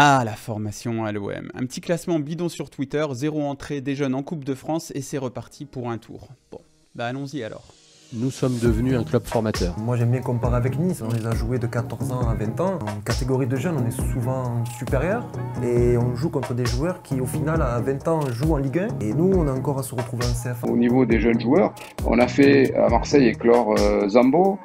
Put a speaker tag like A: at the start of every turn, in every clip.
A: Ah, la formation à l'OM. Un petit classement bidon sur Twitter, 0 entrée des jeunes en Coupe de France et c'est reparti pour un tour. Bon, bah allons-y alors.
B: Nous sommes devenus un club formateur.
C: Moi j'aime bien comparer avec Nice, on les a joués de 14 ans à 20 ans. En catégorie de jeunes, on est souvent supérieur et on joue contre des joueurs qui au final à 20 ans jouent en Ligue 1 et nous on a encore à se retrouver en CFA.
D: Au niveau des jeunes joueurs, on a fait à Marseille éclore Zambo,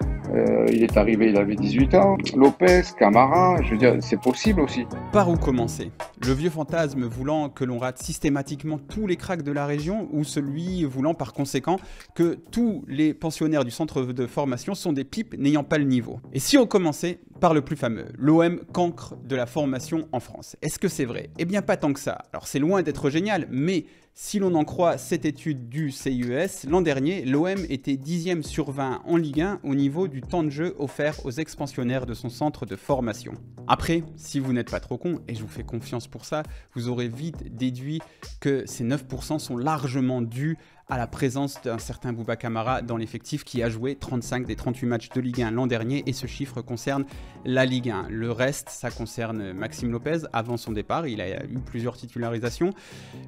D: il est arrivé, il avait 18 ans, Lopez, Camara, je veux dire c'est possible aussi.
A: Par où commencer? Le vieux fantasme voulant que l'on rate systématiquement tous les cracks de la région ou celui voulant par conséquent que tous les pensionnaires du centre de formation sont des pipes n'ayant pas le niveau. Et si on commençait par le plus fameux, l'OM cancre de la formation en France. Est-ce que c'est vrai? Eh bien pas tant que ça. Alors c'est loin d'être génial, mais si l'on en croit cette étude du CIES, l'an dernier, l'OM était 10e sur 20 en Ligue 1 au niveau du temps de jeu offert aux ex-pensionnaires de son centre de formation. Après, si vous n'êtes pas trop con, et je vous fais confiance pour ça, vous aurez vite déduit que ces 9% sont largement dus à la présence d'un certain Bouba Camara dans l'effectif qui a joué 35 des 38 matchs de Ligue 1 l'an dernier et ce chiffre concerne la Ligue 1. Le reste, ça concerne Maxime Lopez avant son départ, il a eu plusieurs titularisations,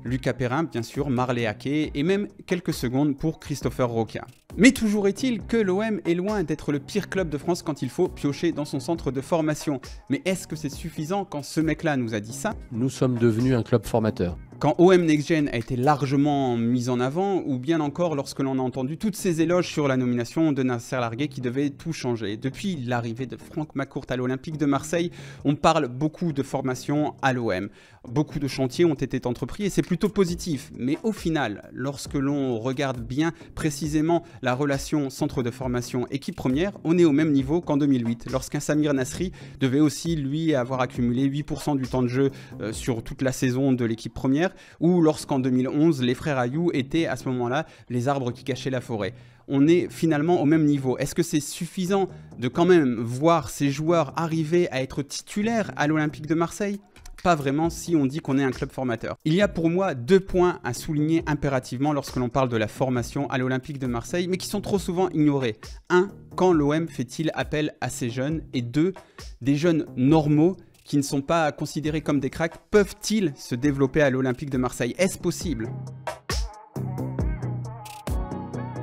A: Lucas Perrin bien sûr, Marley Aké et même quelques secondes pour Christopher Roca. Mais toujours est-il que l'OM est loin d'être le pire club de France quand il faut piocher dans son centre de formation. Mais est-ce que c'est suffisant quand ce mec-là nous a dit ça?
B: Nous sommes devenus un club formateur.
A: Quand OM Next Gen a été largement mis en avant, ou bien encore lorsque l'on a entendu toutes ces éloges sur la nomination de Nasser Largué qui devait tout changer. Depuis l'arrivée de Franck McCourt à l'Olympique de Marseille, on parle beaucoup de formation à l'OM. Beaucoup de chantiers ont été entrepris et c'est plutôt positif. Mais au final, lorsque l'on regarde bien précisément la relation centre de formation équipe première, on est au même niveau qu'en 2008, lorsqu'un Samir Nasri devait aussi lui avoir accumulé 8% du temps de jeu sur toute la saison de l'équipe première, ou lorsqu'en 2011, les frères Ayou étaient à ce moment-là les arbres qui cachaient la forêt. On est finalement au même niveau. Est-ce que c'est suffisant de quand même voir ces joueurs arriver à être titulaires à l'Olympique de Marseille ? Pas vraiment si on dit qu'on est un club formateur. Il y a pour moi 2 points à souligner impérativement lorsque l'on parle de la formation à l'Olympique de Marseille, mais qui sont trop souvent ignorés. 1. Quand l'OM fait-il appel à ces jeunes? Et 2. Des jeunes normaux qui ne sont pas considérés comme des cracks, peuvent-ils se développer à l'Olympique de Marseille? Est-ce possible?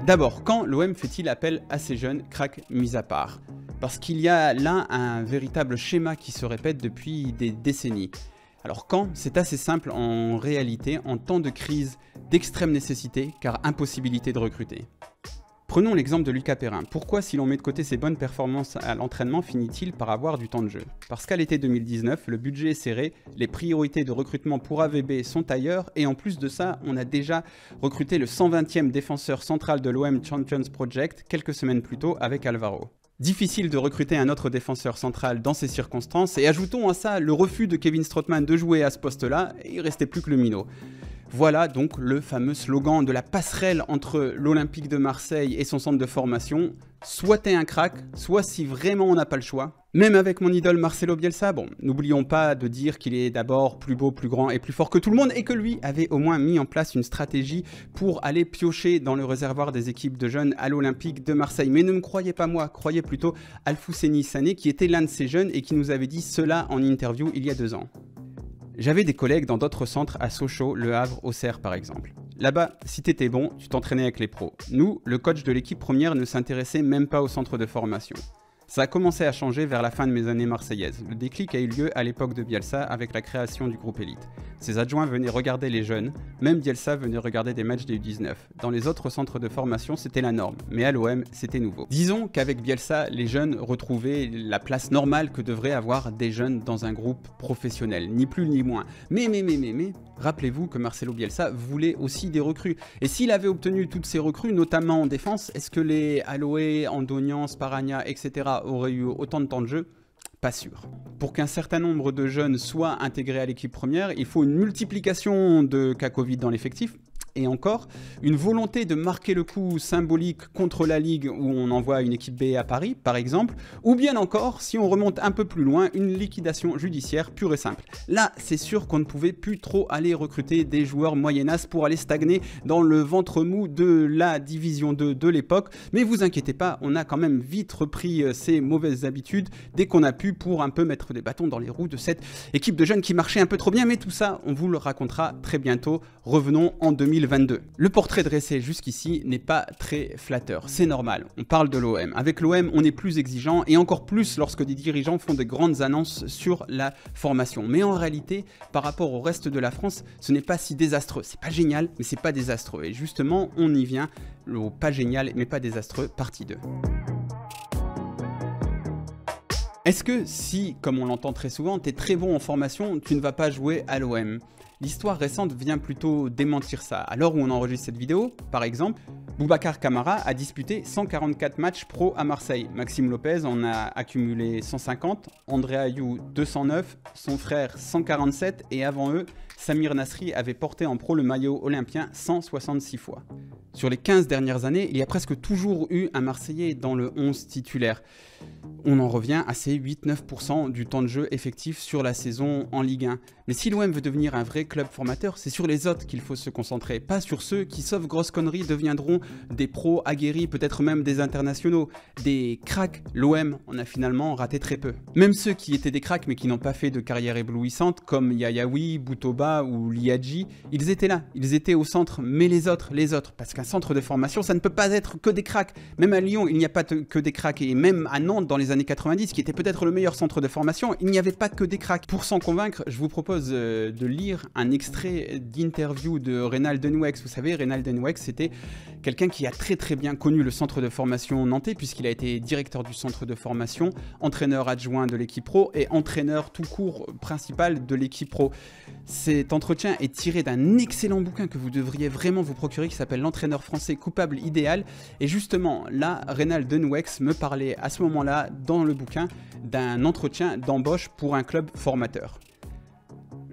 A: D'abord, quand l'OM fait-il appel à ces jeunes cracks mis à part? Parce qu'il y a là un véritable schéma qui se répète depuis des décennies. Alors quand? C'est assez simple en réalité, en temps de crise d'extrême nécessité, car impossibilité de recruter. Prenons l'exemple de Lucas Perrin. Pourquoi, si l'on met de côté ses bonnes performances à l'entraînement, finit-il par avoir du temps de jeu? Parce qu'à l'été 2019, le budget est serré, les priorités de recrutement pour AVB sont ailleurs, et en plus de ça, on a déjà recruté le 120e défenseur central de l'OM Champions Project quelques semaines plus tôt avec Alvaro. Difficile de recruter un autre défenseur central dans ces circonstances, et ajoutons à ça le refus de Kevin Strootman de jouer à ce poste-là, et il restait plus que le minot. Voilà donc le fameux slogan de la passerelle entre l'Olympique de Marseille et son centre de formation. Soit t'es un crack, soit si vraiment on n'a pas le choix. Même avec mon idole Marcelo Bielsa, bon, n'oublions pas de dire qu'il est d'abord plus beau, plus grand et plus fort que tout le monde et que lui avait au moins mis en place une stratégie pour aller piocher dans le réservoir des équipes de jeunes à l'Olympique de Marseille. Mais ne me croyez pas moi, croyez plutôt Alfousseni Sané qui était l'un de ces jeunes et qui nous avait dit cela en interview il y a 2 ans. J'avais des collègues dans d'autres centres à Sochaux, Le Havre, Auxerre par exemple. Là-bas, si t'étais bon, tu t'entraînais avec les pros. Nous, le coach de l'équipe première ne s'intéressait même pas au centre de formation. Ça a commencé à changer vers la fin de mes années marseillaises. Le déclic a eu lieu à l'époque de Bielsa avec la création du groupe élite. Ses adjoints venaient regarder les jeunes, même Bielsa venait regarder des matchs des U19. Dans les autres centres de formation, c'était la norme, mais à l'OM, c'était nouveau. Disons qu'avec Bielsa, les jeunes retrouvaient la place normale que devraient avoir des jeunes dans un groupe professionnel, ni plus ni moins. Mais, rappelez-vous que Marcelo Bielsa voulait aussi des recrues. Et s'il avait obtenu toutes ces recrues, notamment en défense, est-ce que les Aloé, Andonian, Sparagna, etc. auraient eu autant de temps de jeu? Pas sûr. Pour qu'un certain nombre de jeunes soient intégrés à l'équipe première, il faut une multiplication de cas Covid dans l'effectif. et encore, une volonté de marquer le coup symbolique contre la Ligue où on envoie une équipe B à Paris, par exemple, ou bien encore, si on remonte un peu plus loin, une liquidation judiciaire pure et simple. Là, c'est sûr qu'on ne pouvait plus trop aller recruter des joueurs moyennas pour aller stagner dans le ventre mou de la division 2 de l'époque, mais vous inquiétez pas, on a quand même vite repris ces mauvaises habitudes dès qu'on a pu pour un peu mettre des bâtons dans les roues de cette équipe de jeunes qui marchait un peu trop bien, mais tout ça, on vous le racontera très bientôt. Revenons en 2022. Le portrait dressé jusqu'ici n'est pas très flatteur, c'est normal, on parle de l'OM. Avec l'OM, on est plus exigeant et encore plus lorsque des dirigeants font de grandes annonces sur la formation. Mais en réalité, par rapport au reste de la France, ce n'est pas si désastreux. C'est pas génial, mais c'est pas désastreux. Et justement, on y vient, le pas génial, mais pas désastreux, partie 2. Est-ce que si, comme on l'entend très souvent, tu es très bon en formation, tu ne vas pas jouer à l'OM? L'histoire récente vient plutôt démentir ça. À l'heure où on enregistre cette vidéo, par exemple, Boubacar Kamara a disputé 144 matchs pro à Marseille. Maxime Lopez en a accumulé 150, André Ayew 209, son frère 147 et avant eux, Samir Nasri avait porté en pro le maillot olympien 166 fois. Sur les 15 dernières années, il y a presque toujours eu un Marseillais dans le 11 titulaire. On en revient à ces 8-9% du temps de jeu effectif sur la saison en Ligue 1. Mais si l'OM veut devenir un vrai club formateur, c'est sur les autres qu'il faut se concentrer, pas sur ceux qui, sauf grosse connerie, deviendront des pros aguerris, peut-être même des internationaux. Des cracks, l'OM en a finalement raté très peu. Même ceux qui étaient des cracks mais qui n'ont pas fait de carrière éblouissante, comme Yayaoui, Boutoba ou Liadji, ils étaient là, ils étaient au centre, mais les autres, parce qu'un centre de formation, ça ne peut pas être que des cracks. Même à Lyon, il n'y a pas que des cracks, et même à Nantes, dans les années 90, qui était peut-être le meilleur centre de formation, il n'y avait pas que des cracks. Pour s'en convaincre, je vous propose de lire un extrait d'interview de Reynald Denouex. Vous savez, Reynald Denouex, c'était quelqu'un qui a très bien connu le centre de formation nantais, puisqu'il a été directeur du centre de formation, entraîneur adjoint de l'équipe pro et entraîneur tout court principal de l'équipe pro. Cet entretien est tiré d'un excellent bouquin que vous devriez vraiment vous procurer, qui s'appelle L'entraîneur français coupable idéal. Et justement, là, Reynald Denouex me parlait à ce moment-là, dans le bouquin, d'un entretien d'embauche pour un club formateur.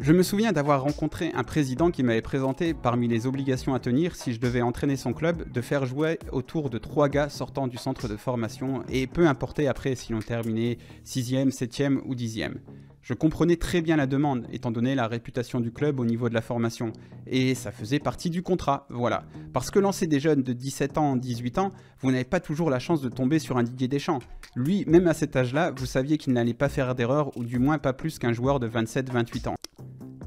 A: Je me souviens d'avoir rencontré un président qui m'avait présenté parmi les obligations à tenir si je devais entraîner son club, de faire jouer autour de 3 gars sortant du centre de formation et peu importé après si l'on terminait 6e, 7e ou 10e. Je comprenais très bien la demande, étant donné la réputation du club au niveau de la formation. Et ça faisait partie du contrat, voilà. Parce que lancer des jeunes de 17 ans, 18 ans, vous n'avez pas toujours la chance de tomber sur un Didier Deschamps. Lui, même à cet âge-là, vous saviez qu'il n'allait pas faire d'erreur, ou du moins pas plus qu'un joueur de 27-28 ans.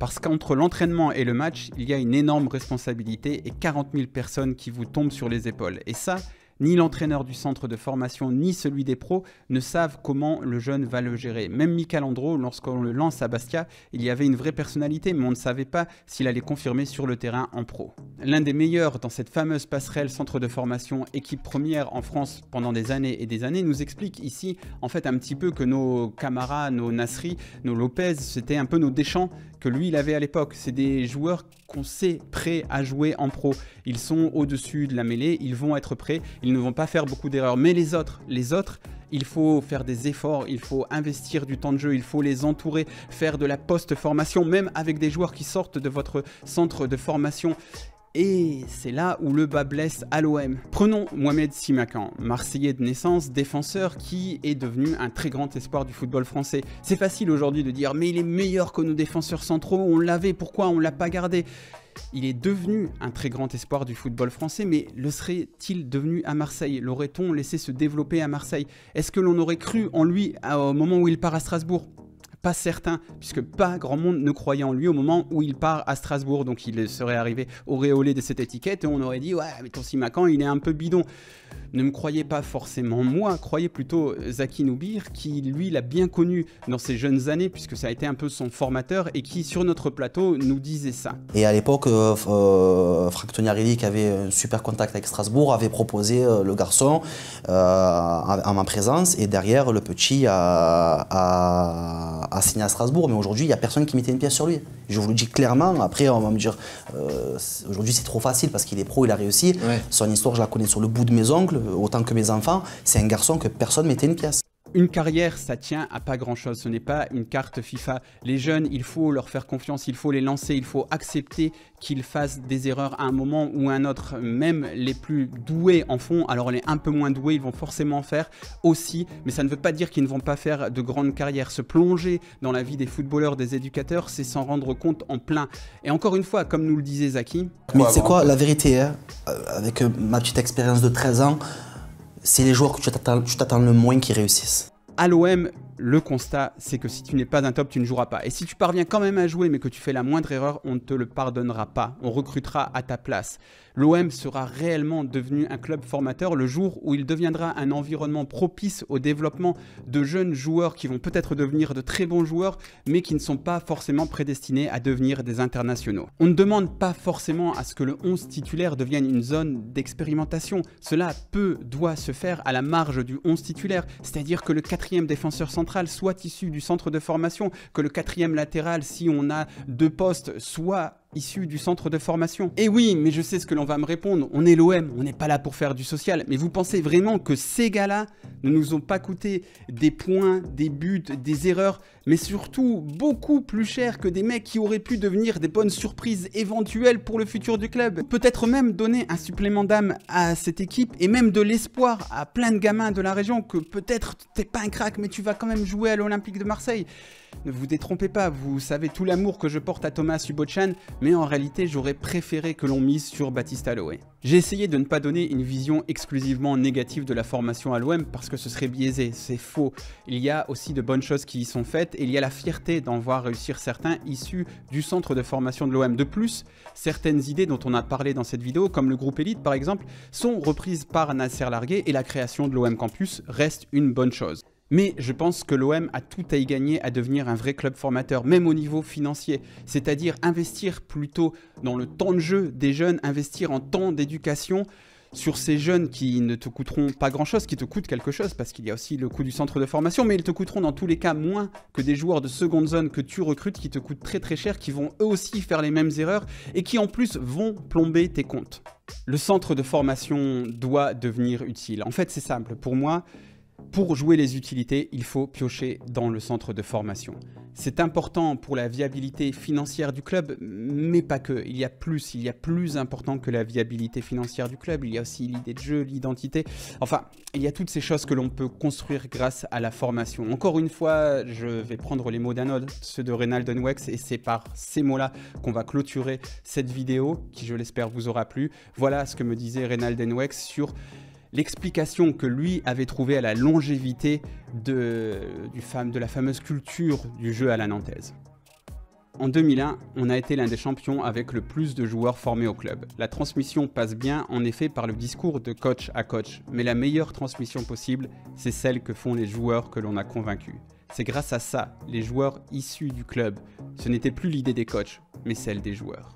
A: Parce qu'entre l'entraînement et le match, il y a une énorme responsabilité et 40 000 personnes qui vous tombent sur les épaules. Et ça, ni l'entraîneur du centre de formation, ni celui des pros ne savent comment le jeune va le gérer. Même Michael Andro, lorsqu'on le lance à Bastia, il y avait une vraie personnalité, mais on ne savait pas s'il allait confirmer sur le terrain en pro. L'un des meilleurs dans cette fameuse passerelle centre de formation équipe première en France pendant des années et des années nous explique ici en fait un petit peu que nos Camara, nos Nasri, nos Lopez, c'était un peu nos Deschamps que lui il avait à l'époque. C'est des joueurs qu'on sait prêts à jouer en pro. Ils sont au-dessus de la mêlée, ils vont être prêts, ils ne vont pas faire beaucoup d'erreurs. Mais les autres, il faut faire des efforts, il faut investir du temps de jeu, il faut les entourer, faire de la post-formation, même avec des joueurs qui sortent de votre centre de formation. Et c'est là où le bas blesse à l'OM. Prenons Mohamed Simakan, Marseillais de naissance, défenseur qui est devenu un très grand espoir du football français. C'est facile aujourd'hui de dire mais il est meilleur que nos défenseurs centraux, on l'avait, pourquoi on l'a pas gardé? Il est devenu un très grand espoir du football français, mais le serait-il devenu à Marseille? L'aurait-on laissé se développer à Marseille? Est-ce que l'on aurait cru en lui au moment où il part à Strasbourg? Pas certain, puisque pas grand monde ne croyait en lui au moment où il part à Strasbourg. Donc il serait arrivé auréolé de cette étiquette et on aurait dit « Ouais, mais ton Simakan, il est un peu bidon ». Ne me croyez pas forcément moi, croyez plutôt Zaki Noubir qui lui l'a bien connu dans ses jeunes années puisque ça a été un peu son formateur et qui sur notre plateau nous disait ça.
E: Et à l'époque, Franck Tognarelli qui avait un super contact avec Strasbourg avait proposé le garçon en ma présence et derrière le petit a signé à Strasbourg. Mais aujourd'hui il n'y a personne qui mettait une pièce sur lui. Je vous le dis clairement, après on va me dire aujourd'hui c'est trop facile parce qu'il est pro, il a réussi. Ouais. Son histoire je la connais sur le bout de mes ongles, autant que mes enfants. C'est un garçon que personne mettait une pièce.
A: Une carrière, ça tient à pas grand-chose, ce n'est pas une carte FIFA. Les jeunes, il faut leur faire confiance, il faut les lancer, il faut accepter qu'ils fassent des erreurs à un moment ou à un autre. Même les plus doués en font, alors les un peu moins doués, ils vont forcément en faire aussi, mais ça ne veut pas dire qu'ils ne vont pas faire de grandes carrières. Se plonger dans la vie des footballeurs, des éducateurs, c'est s'en rendre compte en plein. Et encore une fois, comme nous le disait Zaki...
E: Mais c'est quoi la vérité, hein, avec ma petite expérience de 13 ans, c'est les joueurs que tu t'attends le moins qui réussissent.
A: À l'OM, le constat, c'est que si tu n'es pas un top, tu ne joueras pas. Et si tu parviens quand même à jouer, mais que tu fais la moindre erreur, on ne te le pardonnera pas. On recrutera à ta place. L'OM sera réellement devenu un club formateur le jour où il deviendra un environnement propice au développement de jeunes joueurs qui vont peut-être devenir de très bons joueurs, mais qui ne sont pas forcément prédestinés à devenir des internationaux. On ne demande pas forcément à ce que le 11 titulaire devienne une zone d'expérimentation. Cela doit se faire à la marge du 11 titulaire, c'est-à-dire que le 4e défenseur central soit issu du centre de formation, que le 4e latéral, si on a 2 postes, soit issu du centre de formation. Et oui, mais je sais ce que l'on va me répondre, on est l'OM, on n'est pas là pour faire du social, mais vous pensez vraiment que ces gars-là ne nous ont pas coûté des points, des buts, des erreurs, mais surtout beaucoup plus cher que des mecs qui auraient pu devenir des bonnes surprises éventuelles pour le futur du club? Peut-être même donner un supplément d'âme à cette équipe et même de l'espoir à plein de gamins de la région que peut-être t'es pas un crack, mais tu vas quand même jouer à l'Olympique de Marseille. Ne vous détrompez pas, vous savez tout l'amour que je porte à Thomas Subochan, mais en réalité j'aurais préféré que l'on mise sur Baptiste Aloé. J'ai essayé de ne pas donner une vision exclusivement négative de la formation à l'OM parce que ce serait biaisé, c'est faux. Il y a aussi de bonnes choses qui y sont faites et il y a la fierté d'en voir réussir certains issus du centre de formation de l'OM. De plus, certaines idées dont on a parlé dans cette vidéo, comme le groupe Elite par exemple, sont reprises par Nasser Largué et la création de l'OM Campus reste une bonne chose. Mais je pense que l'OM a tout à y gagner à devenir un vrai club formateur, même au niveau financier. C'est-à-dire investir plutôt dans le temps de jeu des jeunes, investir en temps d'éducation sur ces jeunes qui ne te coûteront pas grand-chose, qui te coûtent quelque chose, parce qu'il y a aussi le coût du centre de formation, mais ils te coûteront dans tous les cas moins que des joueurs de seconde zone que tu recrutes, qui te coûtent très très cher, qui vont eux aussi faire les mêmes erreurs, et qui en plus vont plomber tes comptes. Le centre de formation doit devenir utile. En fait, c'est simple. Pour moi, pour jouer les utilités, il faut piocher dans le centre de formation. C'est important pour la viabilité financière du club, mais pas que. Il y a plus important que la viabilité financière du club. Il y a aussi l'idée de jeu, l'identité. Enfin, il y a toutes ces choses que l'on peut construire grâce à la formation. Encore une fois, je vais prendre les mots d'un autre, ceux de Reynald Denwex, et c'est par ces mots-là qu'on va clôturer cette vidéo, qui je l'espère vous aura plu. Voilà ce que me disait Reynald Denwex sur l'explication que lui avait trouvée à la longévité de la fameuse culture du jeu à la nantaise. En 2001, on a été l'un des champions avec le plus de joueurs formés au club. La transmission passe bien en effet par le discours de coach à coach, mais la meilleure transmission possible, c'est celle que font les joueurs que l'on a convaincus. C'est grâce à ça, les joueurs issus du club, ce n'était plus l'idée des coachs, mais celle des joueurs.